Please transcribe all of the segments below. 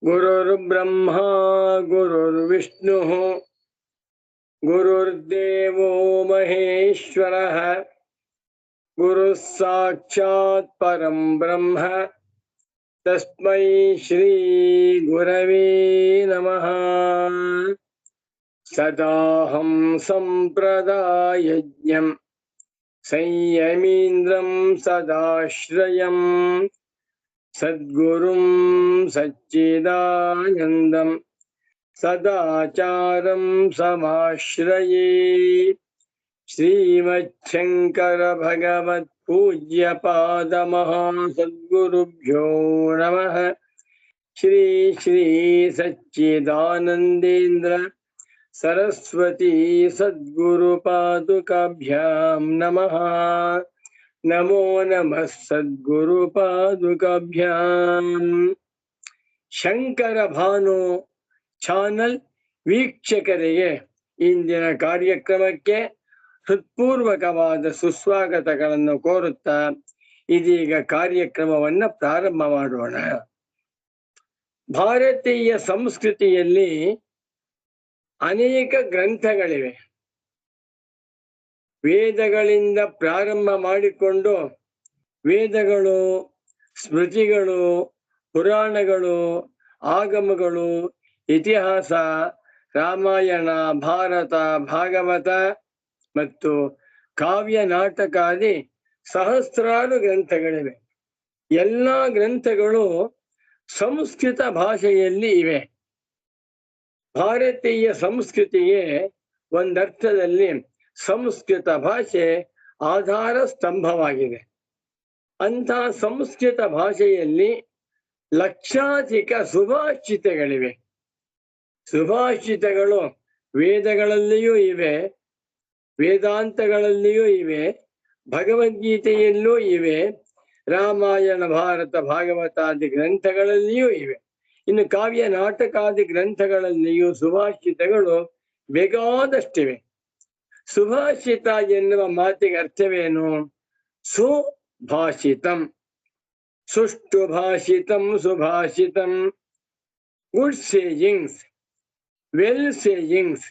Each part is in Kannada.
गुरुर्ब्रह्मा गुरुर्विष्णुः गुरुर्देवो महेश्वरः गुरुः साक्षात् परं ब्रह्म तस्मै श्री गुरवे नमः। सदाहं संप्रदायज्ञं संयमीन्द्रं सदाश्रयं सद्गुरुं सच्चिदानन्दं सदाचारं समाश्रये। श्रीमच्छंकर भगवत् पूज्य पाद महासद्गुरुभ्यो नमः। श्री श्री सच्चिदानंदेन्द्र सरस्वती सद्गुरुपादुकाभ्यां नमः। नमो नमः सद्गुरुपादुकाभ्यां। ಶಂಕರ ಭಾನು ಚಾನಲ್ ವೀಕ್ಷಕರಿಗೆ ಇಂದಿನ ಕಾರ್ಯಕ್ರಮಕ್ಕೆ ಹೃತ್ಪೂರ್ವಕವಾದ ಸುಸ್ವಾಗತಗಳನ್ನು ಕೋರುತ್ತಾ ಇದೀಗ ಕಾರ್ಯಕ್ರಮವನ್ನು ಪ್ರಾರಂಭ ಮಾಡೋಣ. ಭಾರತೀಯ ಸಂಸ್ಕೃತಿಯಲ್ಲಿ ಅನೇಕ ಗ್ರಂಥಗಳಿವೆ. ವೇದಗಳಿಂದ ಪ್ರಾರಂಭ ಮಾಡಿಕೊಂಡು ವೇದಗಳು, ಸ್ಮೃತಿಗಳು, ಪುರಾಣಗಳು, ಆಗಮಗಳು, ಇತಿಹಾಸ, ರಾಮಾಯಣ, ಭಾರತ, ಭಾಗವತ ಮತ್ತು ಕಾವ್ಯ ನಾಟಕಾದಿ ಸಹಸ್ರಾರು ಗ್ರಂಥಗಳಿವೆ. ಎಲ್ಲ ಗ್ರಂಥಗಳು ಸಂಸ್ಕೃತ ಭಾಷೆಯಲ್ಲಿ ಇವೆ. ಭಾರತೀಯ ಸಂಸ್ಕೃತಿಗೆ ಒಂದರ್ಥದಲ್ಲಿ ಸಂಸ್ಕೃತ ಭಾಷೆ ಆಧಾರ ಸ್ತಂಭವಾಗಿದೆ. ಅಂಥ ಸಂಸ್ಕೃತ ಭಾಷೆಯಲ್ಲಿ ಲಕ್ಷಾಧಿಕ ಸುಭಾಷಿತಗಳಿವೆ. ಸುಭಾಷಿತಗಳು ವೇದಗಳಲ್ಲಿಯೂ ಇವೆ, ವೇದಾಂತಗಳಲ್ಲಿಯೂ ಇವೆ, ಭಗವದ್ಗೀತೆಯಲ್ಲೂ ಇವೆ, ರಾಮಾಯಣ, ಭಾರತ, ಭಾಗವತಾದಿ ಗ್ರಂಥಗಳಲ್ಲಿಯೂ ಇವೆ. ಇನ್ನು ಕಾವ್ಯ ನಾಟಕಾದಿ ಗ್ರಂಥಗಳಲ್ಲಿಯೂ ಸುಭಾಷಿತಗಳು ಬೇಕಾದಷ್ಟಿವೆ. ಸುಭಾಷಿತ ಎನ್ನುವ ಮಾತಿಗೆ ಅರ್ಥವೇನು? ಸುಭಾಷಿತಂ, ಸುಷ್ಟು ಭಾಷಿತಂ, ಸುಭಾಷಿತಂ. Good sayings, well sayings,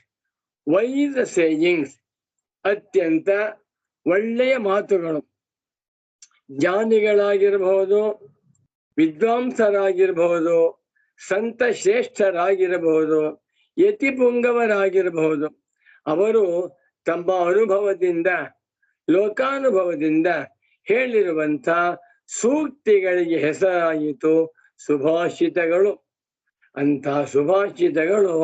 wise sayings, ಅತ್ಯಂತ ಒಳ್ಳೆಯ ಮಾತುಗಳು. ಜ್ಞಾನಿಗಳಾಗಿರಬಹುದು, ವಿದ್ವಾಂಸರಾಗಿರಬಹುದು, ಸಂತ ಶ್ರೇಷ್ಠರಾಗಿರಬಹುದು, ಯತಿಪುಂಗವರಾಗಿರಬಹುದು. ಅವರು ತಮ್ಮ ಅನುಭವದಿಂದ, ಲೋಕಾನುಭವದಿಂದ ಹೇಳಿರುವಂಥ ಸೂಕ್ತಿಗಳಿಗೆ ಹೆಸರಾಯಿತು ಸುಭಾಷಿತಗಳು. ಅಂತಹ ಸುಭಾಷಿತಗಳು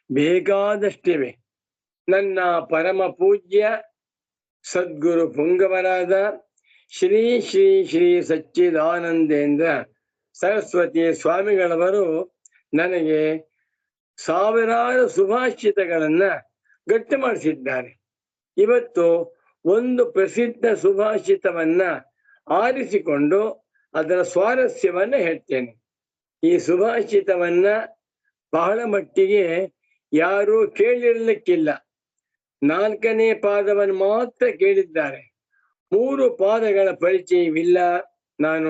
ಬೇಕಾದಷ್ಟಿವೆ. ನನ್ನ ಪರಮ ಪೂಜ್ಯ ಸದ್ಗುರು ಪುಂಗವರಾದ ಶ್ರೀ ಶ್ರೀ ಶ್ರೀ ಸಚ್ಚಿದಾನಂದೇಂದ್ರ ಸರಸ್ವತಿ ಸ್ವಾಮಿಗಳವರು ನನಗೆ ಸಾವಿರಾರು ಸುಭಾಷಿತಗಳನ್ನ ಗಟ್ಟಿ ಮಾಡಿಸಿದ್ದಾರೆ. ಇವತ್ತು ಒಂದು ಪ್ರಸಿದ್ಧ ಸುಭಾಷಿತವನ್ನ ಆರಿಸಿಕೊಂಡು ಅದರ ಸ್ವಾರಸ್ಯವನ್ನ ಹೇಳ್ತೇನೆ. ಈ ಸುಭಾಷಿತವನ್ನ ಬಹಳ ಮಟ್ಟಿಗೆ ಯಾರೂ ಕೇಳಿರ್ಲಿಕ್ಕಿಲ್ಲ. 4ನೇ ಪಾದವನ್ನು ಮಾತ್ರ ಕೇಳಿದ್ದಾರೆ. 3 ಪಾದಗಳ ಪರಿಚಯವಿಲ್ಲ. ನಾನು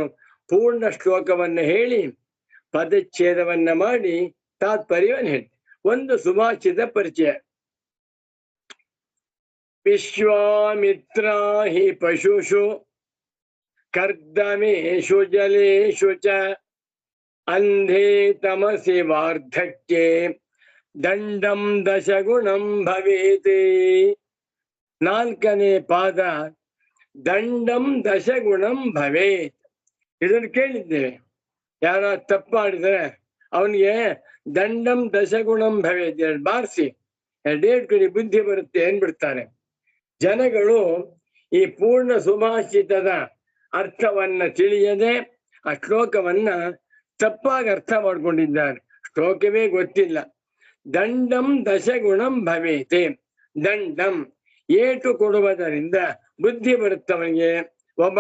ಪೂರ್ಣ ಶ್ಲೋಕವನ್ನ ಹೇಳಿ ಪದಚ್ಛೇದವನ್ನ ಮಾಡಿ ತಾತ್ಪರ್ಯವನ್ನು ಹೇಳ್ತೇನೆ. ಒಂದು ಸುಭಾಷಿತ ಪರಿಚಯ. ವಿಶ್ವಾಮಿತ್ರ ಹಿ ಪಶುಷು ಕರ್ದಮೇಶು ಜಲೇಶು ಚ ಅಂಧೇ ತಮಸಿ ವಾರ್ಧಕ್ಯೆ ದಂಡಂ ದಶಗುಣಂ ಭವೇತ್. 4ನೇ ಪಾದ ದಂಡಂ ದಶಗುಣಂ ಭವೇತ್. ಇದನ್ನು ಕೇಳಿದ್ದೇವೆ. ಯಾರ ತಪ್ಪಾಡಿದ್ರೆ ಅವನಿಗೆ ದಂಡಂ ದಶಗುಣಂ ಭವೇತ್ 2 ಬಾರಿಸಿ 2 ಕಡೆ ಬುದ್ಧಿ ಬರುತ್ತೆ ಏನ್ಬಿಡ್ತಾರೆ. ಜನಗಳು ಈ ಪೂರ್ಣ ಸುಭಾಷಿತದ ಅರ್ಥವನ್ನ ತಿಳಿಯದೆ ಆ ಶ್ಲೋಕವನ್ನ ತಪ್ಪಾಗಿ ಅರ್ಥ ಮಾಡ್ಕೊಂಡಿದ್ದಾರೆ. ಶ್ಲೋಕವೇ ಗೊತ್ತಿಲ್ಲ. ದಂಡಂ ದಶಗುಣಂ ಭವೇತೆ. ದಂಡಂ ಏಟು ಕೊಡುವುದರಿಂದ ಬುದ್ಧಿ ಬರುತ್ತವನಿಗೆ. ಒಬ್ಬ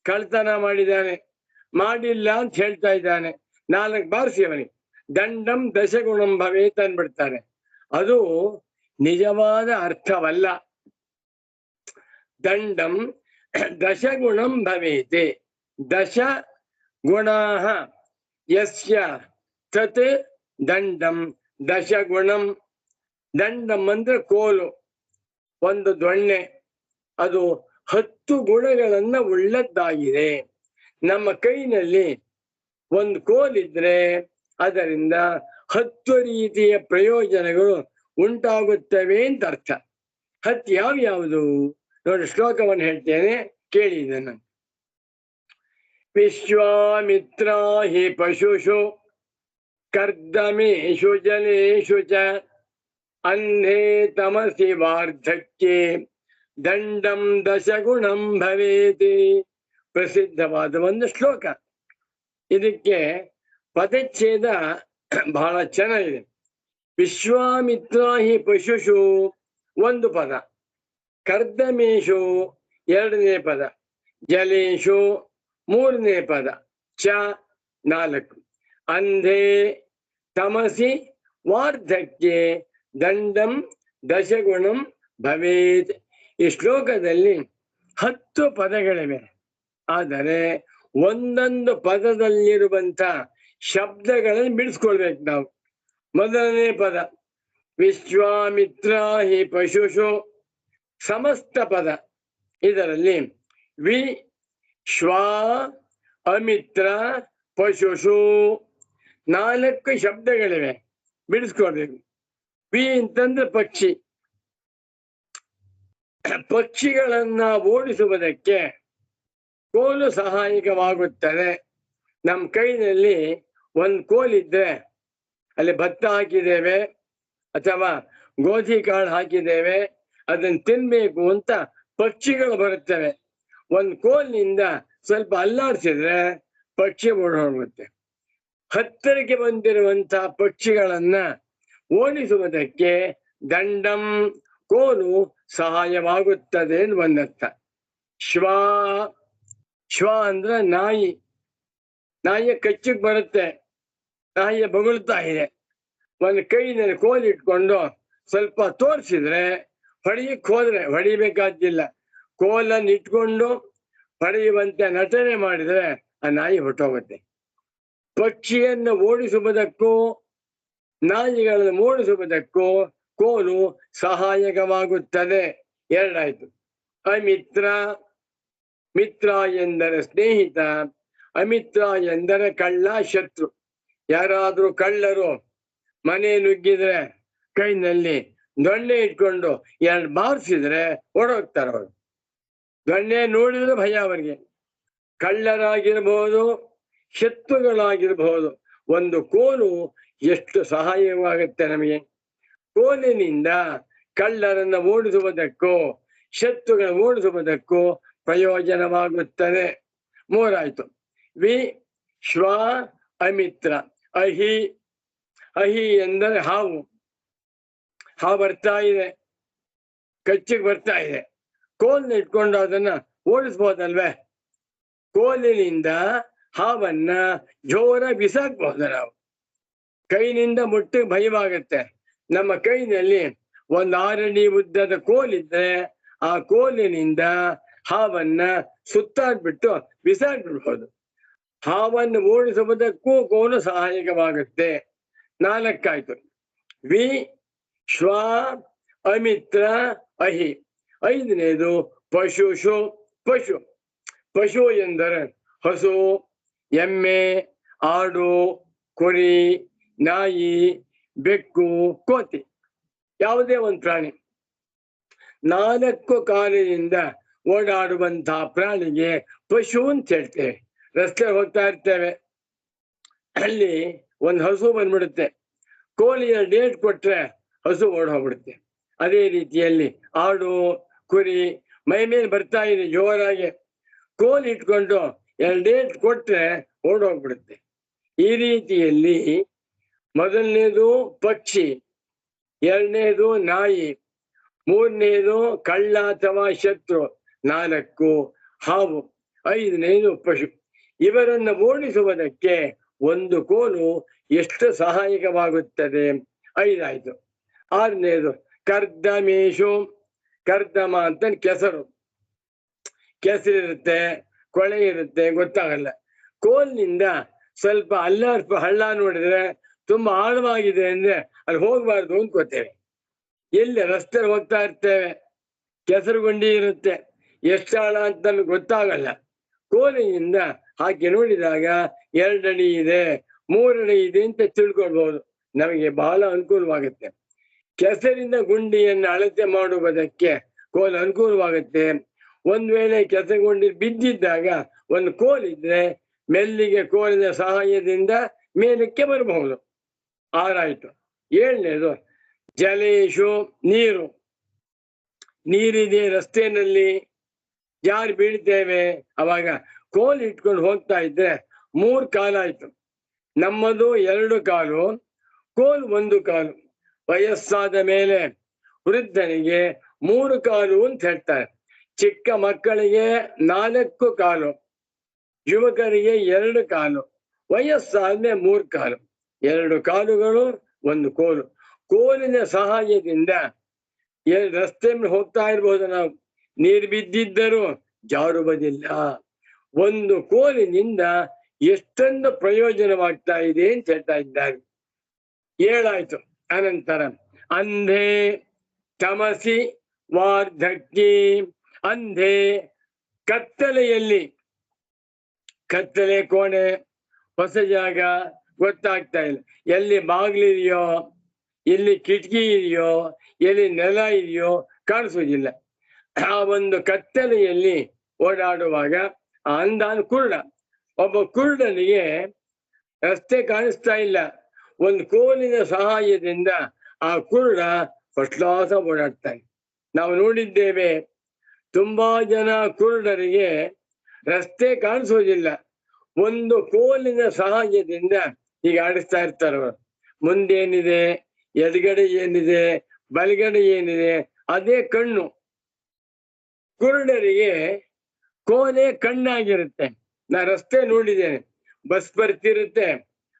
ಕಳ್ತನ ಮಾಡಿದ್ದಾನೆ, ಮಾಡಿಲ್ಲ ಅಂತ ಹೇಳ್ತಾ ಇದ್ದಾನೆ, 4 ಬಾರಿಸಿ ಅವನಿಗೆ ದಂಡಂ ದಶಗುಣಂ ಭವೇತ್ ಅಂದ್ಬಿಡ್ತಾರೆ. ಅದು ನಿಜವಾದ ಅರ್ಥವಲ್ಲ. ದಂಡಂ ದಶಗುಣಂ ಭವೇತೆ. ದಶ ಗುಣಾಃ ಯಸ್ಯ ತತ್ ದಂಡಂ ದಶಗುಣಂ. ದಂಡಂ ಅಂದ್ರೆ ಕೋಲು, ಒಂದು ದೊಣ್ಣೆ, ಅದು 10 ಗುಣಗಳನ್ನ ಉಳ್ಳದ್ದಾಗಿದೆ. ನಮ್ಮ ಕೈನಲ್ಲಿ ಒಂದು ಕೋಲಿದ್ರೆ ಅದರಿಂದ 10 ರೀತಿಯ ಪ್ರಯೋಜನಗಳು ಉಂಟಾಗುತ್ತವೆ ಅಂತ ಅರ್ಥ. 10 ಯಾವ್ಯಾವುದು ನೋಡಿ, ಶ್ಲೋಕವನ್ನು ಹೇಳ್ತೇನೆ, ಕೇಳಿ ಇದನ್ನು. ವಿಶ್ವಾಮಿತ್ರ ಹಿ ಪಶುಷು ಕರ್ದಮೇಶು ಜಲೇಶು ಚ ಅಂಧೇ ತಮಸಿ ವಾರ್ಧಕ್ಯೆ ದಂಡಂ ದಶಗುಣಂ ಭವೇತಿ. ಪ್ರಸಿದ್ಧವಾದ ಒಂದು ಶ್ಲೋಕ. ಇದಕ್ಕೆ ಪದಚ್ಛೇದ ಬಹಳ ಚೆನ್ನಾಗಿದೆ. ವಿಶ್ವಾಮಿತ್ರ ಹಿ ಪಶುಷು ಒಂದು ಪದ, ಕರ್ದಮೇಶು ಎರಡನೇ ಪದ, ಜಲೇಶು ಮೂರನೇ ಪದ, ಚ 4, ಅಂಧೇ ತಮಸಿ ವಾರ್ಧಕ್ಯೆ ದಂಡಂ ದಶಗುಣಂ ಭವೇತ್. ಈ ಶ್ಲೋಕದಲ್ಲಿ 10 ಪದಗಳಿವೆ. ಆದರೆ ಒಂದೊಂದು ಪದದಲ್ಲಿರುವಂತ ಶಬ್ದಗಳನ್ನು ಬಿಡಿಸ್ಕೊಳ್ಬೇಕು ನಾವು. ಮೊದಲನೇ ಪದ ವಿಶ್ವಾಮಿತ್ರ ಹಿ ಪಶುಷು, ಸಮಸ್ತ ಪದ. ಇದರಲ್ಲಿ ವಿ ಶ್ವಾ ಅಮಿತ್ರ ಪಶುಷು 4 ಶಬ್ದಗಳಿವೆ, ಬಿಡಿಸ್ಕೊಳ್ಬೇಕು. ವಿ ಅಂತಂದ್ರೆ ಪಕ್ಷಿ. ಪಕ್ಷಿಗಳನ್ನ ಓಡಿಸುವುದಕ್ಕೆ ಕೋಲು ಸಹಾಯಕವಾಗುತ್ತದೆ. ನಮ್ಮ ಕೈನಲ್ಲಿ ಒಂದು ಕೋಲಿದ್ರೆ ಅಲ್ಲಿ ಭತ್ತ ಹಾಕಿದ್ದೇವೆ ಅಥವಾ ಗೋಧಿ ಕಾಳು ಹಾಕಿದ್ದೇವೆ, ಅದನ್ನು ತಿನ್ಬೇಕು ಅಂತ ಪಕ್ಷಿಗಳು ಬರುತ್ತವೆ. ಒಂದು ಕೋಲಿನಿಂದ ಸ್ವಲ್ಪ ಅಲ್ಲಾಡಿಸಿದ್ರೆ ಪಕ್ಷಿ ಓಡೋಗುತ್ತೆ. ಹತ್ತಿರಕ್ಕೆ ಬಂದಿರುವಂತಹ ಪಕ್ಷಿಗಳನ್ನ ಓಡಿಸುವುದಕ್ಕೆ ದಂಡಂ ಕೋಲು ಸಹಾಯವಾಗುತ್ತದೆ ಎಂದು ಒಂದರ್ಥ. ಶ್ವಾ, ಶ್ವ ಅಂದ್ರೆ ನಾಯಿ. ನಾಯಿಯ ಕಚ್ಚಿಗೆ ಬರುತ್ತೆ, ನಾಯಿಯ ಬೊಗಳ್ತಾ ಇದೆ. ಒಂದು ಕೈನಲ್ಲಿ ಕೋಲಿಟ್ಕೊಂಡು ಸ್ವಲ್ಪ ತೋರಿಸಿದ್ರೆ ಹೊಡೆಯಕ್ಕೆ ಹೋದ್ರೆ ಹೊಡಿಬೇಕಾದಿಲ್ಲ. ಕೋಲನ್ನು ಇಟ್ಕೊಂಡು ಹೊಡೆಯುವಂತೆ ನಟನೆ ಮಾಡಿದ್ರೆ ಆ ನಾಯಿ ಹೊಟ್ಟೋಗುತ್ತೆ. ಪಕ್ಷಿಯನ್ನು ಓಡಿಸುವುದಕ್ಕೂ ನಾಯಿಗಳನ್ನು ಓಡಿಸುವುದಕ್ಕೂ ಕೋಲು ಸಹಾಯಕವಾಗುತ್ತದೆ. 2 ಆಯ್ತು. ಅಮಿತ್ರ, ಮಿತ್ರ ಎಂದರೆ ಸ್ನೇಹಿತ, ಅಮಿತ್ರ ಎಂದರೆ ಕಳ್ಳ, ಶತ್ರು. ಯಾರಾದ್ರೂ ಕಳ್ಳರು ಮನೆ ನುಗ್ಗಿದ್ರೆ ಕೈನಲ್ಲಿ ದೊಣ್ಣೆ ಇಟ್ಕೊಂಡು 2 ಬಾರಿಸಿದ್ರೆ ಓಡೋಗ್ತಾರೆ ಅವರು. ದೊಣ್ಣೆ ನೋಡಿದ್ರೆ ಭಯ ಅವರಿಗೆ. ಕಳ್ಳರಾಗಿರ್ಬಹುದು, ಶತ್ರುಗಳಾಗಿರ್ಬಹುದು, ಒಂದು ಕೋಲು ಎಷ್ಟು ಸಹಾಯವಾಗುತ್ತೆ ನಮಗೆ. ಕೋಲಿನಿಂದ ಕಳ್ಳರನ್ನ ಓಡಿಸುವುದಕ್ಕೂ ಶತ್ರುಗಳನ್ನು ಓಡಿಸುವುದಕ್ಕೂ ಪ್ರಯೋಜನವಾಗುತ್ತದೆ. 3 ಆಯ್ತು. ವಿ ಶ್ವ ಅಮಿತ್ರ. ಅಹಿ, ಅಹಿ ಎಂದರೆ ಹಾವು. ಹಾವು ಬರ್ತಾ ಇದೆ, ಕಚ್ಚಿಗೆ ಬರ್ತಾ ಇದೆ. ಕೋಲನ್ನ ಇಟ್ಕೊಂಡು ಅದನ್ನ ಓಡಿಸ್ಬೋದಲ್ವೇ? ಕೋಲಿನಿಂದ ಹಾವನ್ನ ಜೋರ ಬಿಸಾಕ್ಬಹುದು ನಾವು. ಕೈನಿಂದ ಮುಟ್ಟಿಗೆ ಭಯವಾಗುತ್ತೆ. ನಮ್ಮ ಕೈನಲ್ಲಿ ಒಂದು 6 ಅಡಿ ಉದ್ದದ ಕೋಲಿದ್ರೆ ಆ ಕೋಲಿನಿಂದ ಹಾವನ್ನ ಸುತ್ತಾಡ್ಬಿಟ್ಟು ಬಿಸಾಡ್ಬಿಡ್ಬೋದು. ಹಾವನ್ನು ಓಡಿಸುವುದಕ್ಕೂ ಕೋಲು ಸಹಾಯಕವಾಗುತ್ತೆ. 4 ಆಯ್ತು. ವಿ ಶ್ವ ಅಮಿತ್ರ ಅಹಿ. 5ನೇದು ಪಶುಷು. ಪಶು, ಪಶು ಎಂದರೆ ಹಸು, ಎಮ್ಮೆ, ಆಡು, ಕುರಿ, ನಾಯಿ, ಬೆಕ್ಕು, ಕೋತಿ, ಯಾವುದೇ ಒಂದು ಪ್ರಾಣಿ. 4 ಕಾಲಿನಿಂದ ಓಡಾಡುವಂತಹ ಪ್ರಾಣಿಗೆ ಪಶು ಅಂತ ಹೇಳ್ತೇವೆ. ರಸ್ತೆ ಹೋಗ್ತಾ ಇರ್ತೇವೆ, ಅಲ್ಲಿ ಒಂದು ಹಸು ಬಂದ್ಬಿಡುತ್ತೆ. ಕೋಲಿಯ ಡೇಟ್ ಕೊಟ್ರೆ ಹಸು ಓಡ್ ಹೋಗ್ಬಿಡುತ್ತೆ. ಅದೇ ರೀತಿಯಲ್ಲಿ ಆಡು, ಕುರಿ ಮೈ ಮೇಲೆ ಬರ್ತಾ ಇದೆ ಜೋರಾಗಿ, ಕೋಲ್ ಇಟ್ಕೊಂಡು 2 ಡೇಟ್ ಕೊಟ್ರೆ ಓಡೋಗ್ಬಿಡುತ್ತೆ. ಈ ರೀತಿಯಲ್ಲಿ ಮೊದಲನೇದು ಪಕ್ಷಿ, 2ನೇದು ನಾಯಿ, 3ನೇದು ಕಳ್ಳ ಅಥವಾ ಶತ್ರು, 4 ಹಾವು, 5ನೇದು ಪಶು. ಇವರನ್ನು ಓಡಿಸುವುದಕ್ಕೆ ಒಂದು ಕೋಲು ಎಷ್ಟು ಸಹಾಯಕವಾಗುತ್ತದೆ. 5 ಆಯ್ತು. 6ನೇದು ಕರ್ದಮೇಶು. ಕರ್ದಮ ಅಂತ ಕೆಸರು. ಕೆಸರಿರುತ್ತೆ, ಕೊಳೆ ಇರುತ್ತೆ, ಗೊತ್ತಾಗಲ್ಲ. ಕೋಲ್ನಿಂದ ಸ್ವಲ್ಪ ಹಳ್ಳ ನೋಡಿದ್ರೆ ತುಂಬಾ ಆಳವಾಗಿದೆ ಅಂದ್ರೆ ಅಲ್ಲಿ ಹೋಗ್ಬಾರ್ದು ಅಂದ್ಕೋತೇವೆ. ಎಲ್ಲಿ ರಸ್ತೆ ಹೋಗ್ತಾ ಇರ್ತೇವೆ, ಕೆಸರು ಗುಂಡಿ ಇರುತ್ತೆ, ಎಷ್ಟು ಆಳ ಅಂತ ನಮ್ಗೆ ಗೊತ್ತಾಗಲ್ಲ. ಕೋಲಿನಿಂದ ಹಾಕಿ ನೋಡಿದಾಗ 2 ಅಡಿ ಇದೆ, 3 ಅಡಿ ಇದೆ ಅಂತ ತಿಳ್ಕೊಳ್ಬಹುದು. ನಮಗೆ ಬಹಳ ಅನುಕೂಲವಾಗುತ್ತೆ. ಕೆಸರಿನ ಗುಂಡಿಯನ್ನು ಅಳತೆ ಮಾಡುವುದಕ್ಕೆ ಕೋಲು ಅನುಕೂಲವಾಗುತ್ತೆ. ಒಂದ್ ವೇಳೆ ಕೆಸರು ಗುಂಡಿ ಬಿದ್ದಿದ್ದಾಗ ಒಂದು ಕೋಲಿದ್ರೆ ಮೆಲ್ಲಿಗೆ ಕೋಲಿನ ಸಹಾಯದಿಂದ ಮೇಲಕ್ಕೆ ಬರಬಹುದು. ಆರಾಯ್ತು. 7ನೇದು ಜಲೇಶು, ನೀರಿದೆ ರಸ್ತೆಯಲ್ಲಿ, ಜಾರಿ ಬೀಳ್ತೇವೆ, ಅವಾಗ ಕೋಲ್ ಇಟ್ಕೊಂಡು ಹೋಗ್ತಾ ಇದ್ರೆ 3 ಕಾಲಾಯ್ತು. ನಮ್ಮದು 2 ಕಾಲು, ಕೋಲ್ 1 ಕಾಲು. ವಯಸ್ಸಾದ ಮೇಲೆ ವೃದ್ಧನಿಗೆ 3 ಕಾಲು ಅಂತ ಹೇಳ್ತಾರೆ. ಚಿಕ್ಕ ಮಕ್ಕಳಿಗೆ 4 ಕಾಲು, ಯುವಕರಿಗೆ 2 ಕಾಲು, ವಯಸ್ಸಾದ್ಮೇಲೆ 3 ಕಾಲು. 2 ಕಾಲುಗಳು 1 ಕೋಲು. ಕೋಲಿನ ಸಹಾಯದಿಂದ ರಸ್ತೆ ಮೇಲೆ ಹೋಗ್ತಾ ಇರ್ಬೋದು ನಾವು, ನೀರು ಬಿದ್ದಿದ್ದರೂ ಜಾರುವುದಿಲ್ಲ. ಒಂದು ಕೋಲಿನಿಂದ ಎಷ್ಟೊಂದು ಪ್ರಯೋಜನವಾಗ್ತಾ ಇದೆ ಅಂತ ಹೇಳ್ತಾ ಇದ್ದಾರೆ. 7 ಆಯ್ತು. ಅನಂತರ ಅಂಧೆ, ತಮಸಿ, ವಾರ್ಧಕ್ಯ. ಅಂಧೆ ಕತ್ತಲೆಯಲ್ಲಿ, ಕತ್ತಲೆ ಕೋಣೆ, ಹೊಸ ಜಾಗ ಗೊತ್ತಾಗ್ತಾ ಇಲ್ಲ, ಎಲ್ಲಿ ಬಾಗಿಲಿದೆಯೋ, ಎಲ್ಲಿ ಕಿಟಕಿ ಇದೆಯೋ, ಎಲ್ಲಿ ನೆಲ ಇದೆಯೋ ಕಾಣಿಸುವುದಿಲ್ಲ. ಆ ಒಂದು ಕತ್ತಲೆಯಲ್ಲಿ ಓಡಾಡುವಾಗ ಆ ಅಂಧ ಕುರುಡ. ಒಬ್ಬ ಕುರುಡನಿಗೆ ರಸ್ತೆ ಕಾಣಿಸ್ತಾ ಇಲ್ಲ, ಒಂದು ಕೋಲಿನ ಸಹಾಯದಿಂದ ಆ ಕುರುಡ ಫಸ್ಟ್ ಕ್ಲಾಸ್ ಓಡಾಡ್ತಾನೆ. ನಾವು ನೋಡಿದ್ದೇವೆ, ತುಂಬಾ ಜನ ಕುರುಡರಿಗೆ ರಸ್ತೆ ಕಾಣಿಸೋದಿಲ್ಲ, ಒಂದು ಕೋಲಿನ ಸಹಾಯದಿಂದ ಈಗ ಆಡಿಸ್ತಾ ಇರ್ತಾರೆ. ಅವರು ಮುಂದೇನಿದೆ, ಎಡಗಡೆ ಏನಿದೆ, ಬಲಗಡೆ ಏನಿದೆ, ಅದೇ ಕಣ್ಣು. ಕುರುಡರಿಗೆ ಕೋಲೆ ಕಣ್ಣಾಗಿರುತ್ತೆ. ನಾ ರಸ್ತೆ ನೋಡಿದ್ದೇನೆ, ಬಸ್ ಬರ್ತಿರುತ್ತೆ,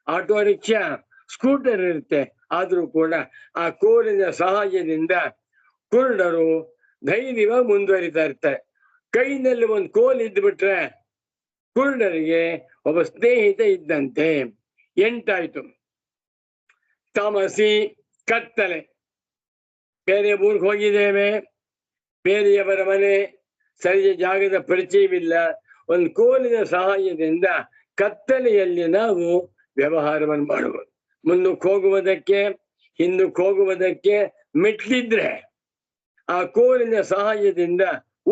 ಆಟೋ ರಿಕ್ಷಾ, ಸ್ಕೂಟರ್ ಇರುತ್ತೆ, ಆದ್ರೂ ಕೂಡ ಆ ಕೋಲಿನ ಸಹಾಯದಿಂದ ಕುರುಡರು ಧೈರ್ಯವಾಗಿ ಮುಂದುವರಿತಾ ಇರ್ತಾರೆ. ಕೈನಲ್ಲಿ ಒಂದು ಕೋಲ್ ಇದ್ಬಿಟ್ರೆ ಕುರುಡರಿಗೆ ಒಬ್ಬ ಸ್ನೇಹಿತ ಇದ್ದಂತೆ. 8 ಆಯ್ತು. ತಮಸಿ, ಕತ್ತಲೆ. ಬೇರೆ ಊರಿಗೆ ಹೋಗಿದ್ದೇವೆ, ಬೇರೆಯವರ ಮನೆ, ಸರಿಯ ಜಾಗದ ಪರಿಚಯವಿಲ್ಲ, ಒಂದು ಕೋಲಿನ ಸಹಾಯದಿಂದ ಕತ್ತಲೆಯಲ್ಲಿ ನಾವು ವ್ಯವಹಾರವನ್ನು ಮಾಡುವುದು. ಮುಂದಕ್ಕೆ ಹೋಗುವುದಕ್ಕೆ, ಹಿಂದಕ್ಕೆ ಹೋಗುವುದಕ್ಕೆ ಮೆಟ್ಲಿದ್ರೆ ಆ ಕೋಲಿನ ಸಹಾಯದಿಂದ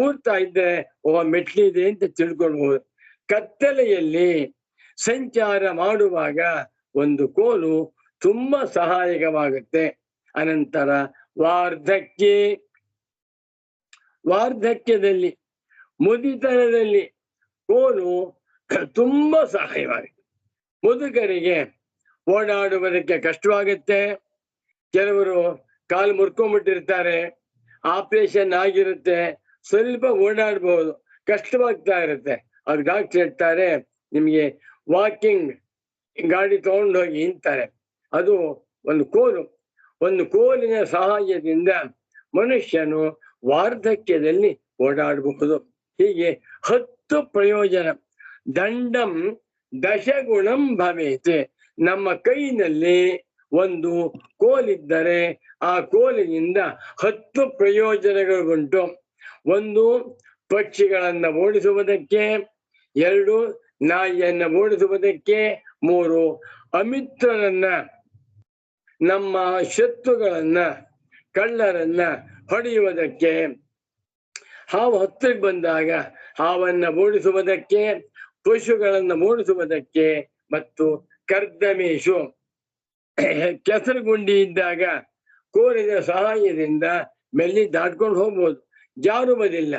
ಊರ್ತಾ ಇದ್ರೆ ಮೆಟ್ಲಿದೆ ಅಂತ ತಿಳ್ಕೊಳ್ಬಹುದು. ಕತ್ತಲೆಯಲ್ಲಿ ಸಂಚಾರ ಮಾಡುವಾಗ ಒಂದು ಕೋಲು ತುಂಬಾ ಸಹಾಯಕವಾಗುತ್ತೆ. ಅನಂತರ ವಾರ್ಧಕ್ಯ. ವಾರ್ಧಕ್ಯದಲ್ಲಿ, ಮುದಿತನದಲ್ಲಿ ಕೋಲು ತುಂಬಾ ಸಹಾಯವಾಗುತ್ತೆ. ಮುದುಕರಿಗೆ ಓಡಾಡುವುದಕ್ಕೆ ಕಷ್ಟವಾಗುತ್ತೆ. ಕೆಲವರು ಕಾಲು ಮುರ್ಕೊಂಡ್ಬಿಟ್ಟಿರ್ತಾರೆ, ಆಪರೇಷನ್ ಆಗಿರುತ್ತೆ, ಸ್ವಲ್ಪ ಓಡಾಡ್ಬಹುದು, ಕಷ್ಟವಾಗ್ತಾ ಇರುತ್ತೆ. ಆಗ ಡಾಕ್ಟರ್ ಹೇಳ್ತಾರೆ, ನಿಮ್ಗೆ ವಾಕಿಂಗ್ ಗಾಡಿ ತಗೊಂಡೋಗಿ ಅಂತಾರೆ. ಅದು ಒಂದು ಕೋಲು. ಒಂದು ಕೋಲಿನ ಸಹಾಯದಿಂದ ಮನುಷ್ಯನು ವಾರ್ಧಕ್ಯದಲ್ಲಿ ಓಡಾಡಬಹುದು. ಹೀಗೆ 10 ಪ್ರಯೋಜನ. ದಂಡಂ ದಶಗುಣಂ ಭವೇತ್. ನಮ್ಮ ಕೈನಲ್ಲಿ ಒಂದು ಕೋಲಿದ್ದರೆ ಆ ಕೋಲಿನಿಂದ 10 ಪ್ರಯೋಜನಗಳು ಉಂಟು. 1, ಪಕ್ಷಿಗಳನ್ನ ಓಡಿಸುವುದಕ್ಕೆ, 2, ನಾಯಿಯನ್ನ ಓಡಿಸುವುದಕ್ಕೆ, 3, ಅಮಿತ್ರರನ್ನ, ನಮ್ಮ ಶತ್ರುಗಳನ್ನ, ಕಳ್ಳರನ್ನ ಹೊಡೆಯುವುದಕ್ಕೆ, ಹಾವು ಹತ್ತಿರಕ್ಕೆ ಬಂದಾಗ ಹಾವನ್ನ ಓಡಿಸುವುದಕ್ಕೆ, ಪಶುಗಳನ್ನು ಓಡಿಸುವುದಕ್ಕೆ, ಮತ್ತು ಕರ್ದಮೇಶು, ಕೆಸರುಗುಂಡಿ ಇದ್ದಾಗ ಕೋಲಿನ ಸಹಾಯದಿಂದ ಮೆಲ್ಲಿ ದಾಟ್ಕೊಂಡು ಹೋಗ್ಬೋದು, ಜಾರುವುದಿಲ್ಲ.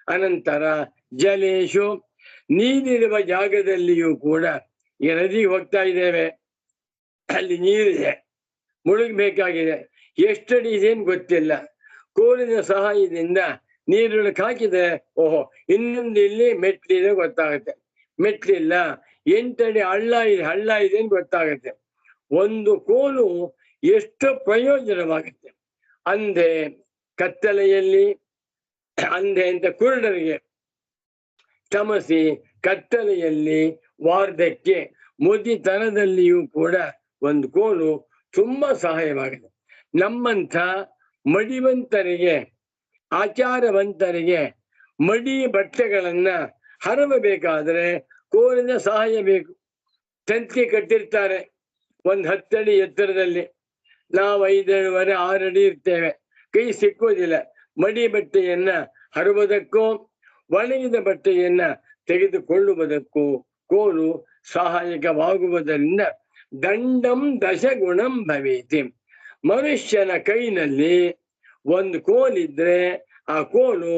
ಅನಂತರ ಜಲೇಶು, ನೀರಿರುವ ಜಾಗದಲ್ಲಿಯೂ ಕೂಡ, ಈ ನದಿಗೆ ಹೋಗ್ತಾ ಇದ್ದೇವೆ, ಅಲ್ಲಿ ನೀರಿದೆ, ಮುಳುಗಬೇಕಾಗಿದೆ, ಎಷ್ಟಡಿ ಇದೇನು ಗೊತ್ತಿಲ್ಲ, ಕೋಲಿನ ಸಹಾಯದಿಂದ ನೀರೊಳಗೆ ಹಾಕಿದ್ರೆ ಇನ್ನೊಂದು ಇಲ್ಲಿ ಮೆಟ್ಲಿದೆ ಗೊತ್ತಾಗುತ್ತೆ. ಮೆಟ್ಲಿಲ್ಲ, 8 ಅಡಿ ಹಳ್ಳ ಇದೆ ಅಂತ ಗೊತ್ತಾಗುತ್ತೆ. ಒಂದು ಕೋಲು ಎಷ್ಟು ಪ್ರಯೋಜನವಾಗುತ್ತೆ. ಅಂಧೆ ಕತ್ತಲೆಯಲ್ಲಿ, ಅಂಧೆ ಅಂತ ಕುರುಡರಿಗೆ, ತಮಸಿ ಕತ್ತಲೆಯಲ್ಲಿ, ವಾರ್ಧಕ್ಯ ಮುದಿತನದಲ್ಲಿಯೂ ಕೂಡ ಒಂದು ಕೋಲು ತುಂಬಾ ಸಹಾಯವಾಗಿದೆ. ನಮ್ಮಂಥ ಮಡಿವಂತರಿಗೆ, ಆಚಾರವಂತರಿಗೆ ಮಡಿ ಬಟ್ಟೆಗಳನ್ನ ಹರವಬೇಕಾದ್ರೆ ಕೋಲಿನ ಸಹಾಯ ಬೇಕು. ತಂತಿ ಕಟ್ಟಿರ್ತಾರೆ ಒಂದ್ 10 ಅಡಿ ಎತ್ತರದಲ್ಲಿ, ನಾವು 5.5 6 ಅಡಿ ಇರ್ತೇವೆ, ಕೈ ಸಿಕ್ಕುವುದಿಲ್ಲ. ಮಡಿ ಬಟ್ಟೆಯನ್ನ ಹರುವುದಕ್ಕೂ ಒಣಗಿದ ಬಟ್ಟೆಯನ್ನ ತೆಗೆದುಕೊಳ್ಳುವುದಕ್ಕೂ ಕೋಲು ಸಹಾಯಕವಾಗುವುದರಿಂದ ದಂಡಂ ದಶಗುಣಂ ಭವೇತಿ. ಮನುಷ್ಯನ ಕೈನಲ್ಲಿ ಒಂದು ಕೋಲಿದ್ರೆ ಆ ಕೋಲು,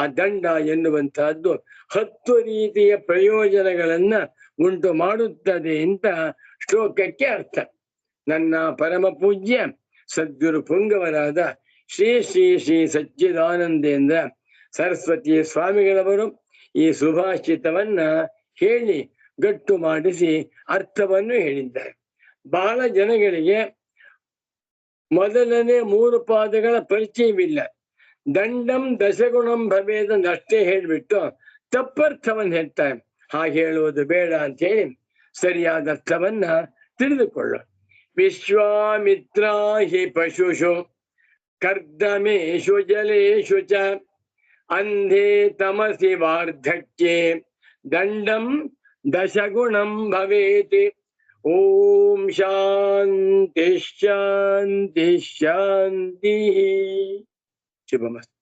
ಆ ದಂಡ ಎನ್ನುವಂತಹದ್ದು 10 ರೀತಿಯ ಪ್ರಯೋಜನಗಳನ್ನ ಉಂಟು ಮಾಡುತ್ತದೆ ಅಂತ ಶ್ಲೋಕಕ್ಕೆ ಅರ್ಥ. ನನ್ನ ಪರಮ ಪೂಜ್ಯ ಸದ್ಗುರು ಪುಂಗವರಾದ ಶ್ರೀ ಶ್ರೀ ಶ್ರೀ ಸಚ್ಚಿದಾನಂದೇಂದ್ರ ಸರಸ್ವತಿ ಸ್ವಾಮಿಗಳವರು ಈ ಸುಭಾಷಿತವನ್ನ ಹೇಳಿ ಗಟ್ಟು ಮಾಡಿಸಿ ಅರ್ಥವನ್ನು ಹೇಳಿದ್ದಾರೆ. ಬಹಳ ಜನಗಳಿಗೆ ಮೊದಲನೇ 3 ಪಾದಗಳ ಪರಿಚಯವಿಲ್ಲ. ದಂಡಂ ದಶಗುಣಂ ಭವೇದಷ್ಟೇ ಹೇಳ್ಬಿಟ್ಟು ತಪ್ಪರ್ಥವನ್ನು ಹೇಳ್ತಾರೆ. ಹಾಗೆ ಹೇಳುವುದು ಬೇಡ ಅಂತ ಹೇಳಿ ಸರಿಯಾದ ಅರ್ಥವನ್ನ ತಿಳಿದುಕೊಳ್ಳ. ವಿಶ್ವಾಮಿತ್ರ ಹಿ ಪಶುಷು ಕರ್ದಮೇಶು ಜಲೇಶು ಚ ಅಂಧೇ ತಮಸಿ ವಾರ್ಧಕ್ಯೆ ದಂಡಂ ದಶಗುಣಂ ಭವೇತಿ. ಓಂ ಶಾಂತಿ ಶಾಂತಿ ಶಾಂತಿ. ಶುಭಮಸ್ತು.